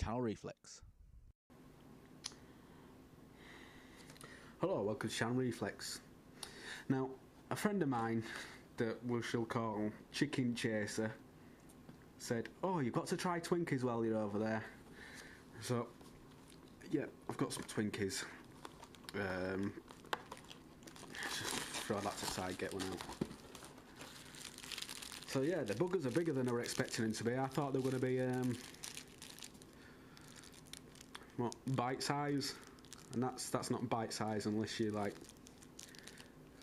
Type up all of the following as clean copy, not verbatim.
Channel Reflex. Hello, welcome to Channel Reflex. Now, a friend of mine that we shall call Chicken Chaser said, "Oh, you've got to try Twinkies while you're over there." So, yeah, I've got some Twinkies. Just throw that to the side, get one out. So yeah, the buggers are bigger than I were expecting them to be. I thought they were going to be what, bite size, and that's not bite size unless you're like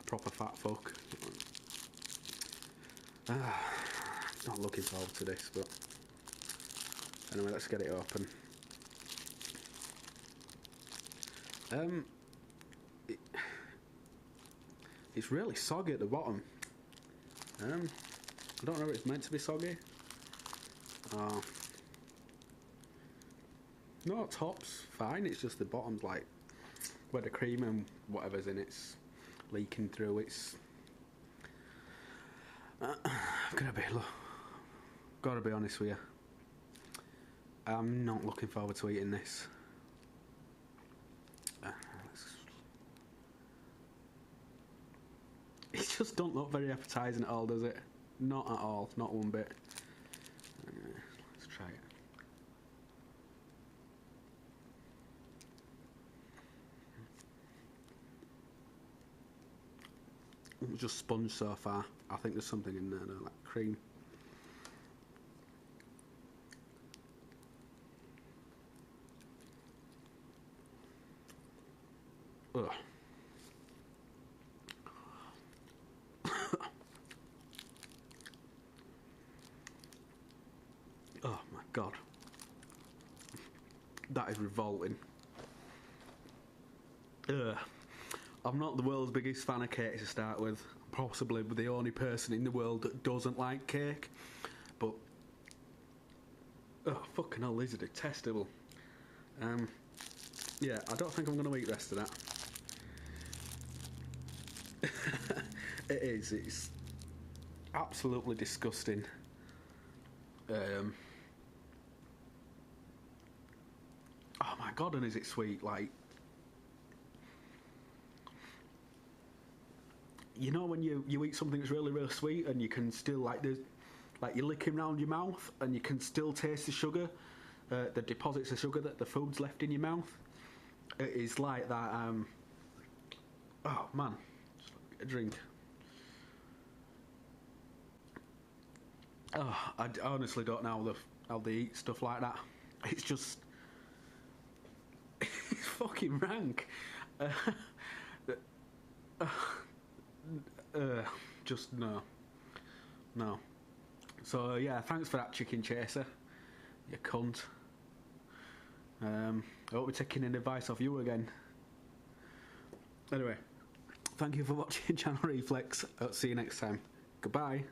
a proper fat fuck. Not looking forward to this, but anyway, let's get it open. It's really soggy at the bottom. I don't know if it's meant to be soggy. No, top's fine, it's just the bottom's like where the cream and whatever's in it's leaking through. It's gotta be honest with you, I'm not looking forward to eating this. It just don't look very appetising at all, does it? Not at all, not one bit. Let's try it. It's just sponge so far. I think there's something in there though, like cream. Ugh. Oh my god. That is revolting. Ugh. I'm not the world's biggest fan of cake to start with. I'm possibly the only person in the world that doesn't like cake. But oh fucking hell, these are detestable. Yeah, I don't think I'm gonna eat the rest of that. It's absolutely disgusting. Oh my god, and is it sweet? Like, you know when you eat something that's really, really sweet and you can still like you're licking around your mouth and you can still taste the sugar, the deposits of sugar that the food's left in your mouth. It is like that. Oh man, just get a drink. Oh, I honestly don't know how they eat stuff like that. It's just it's fucking rank. Just no. So yeah, thanks for that, Chicken Chaser, you cunt. I hope we're taking an advice off you again. Anyway, thank you for watching Channel Reflex. I'll see you next time. Goodbye.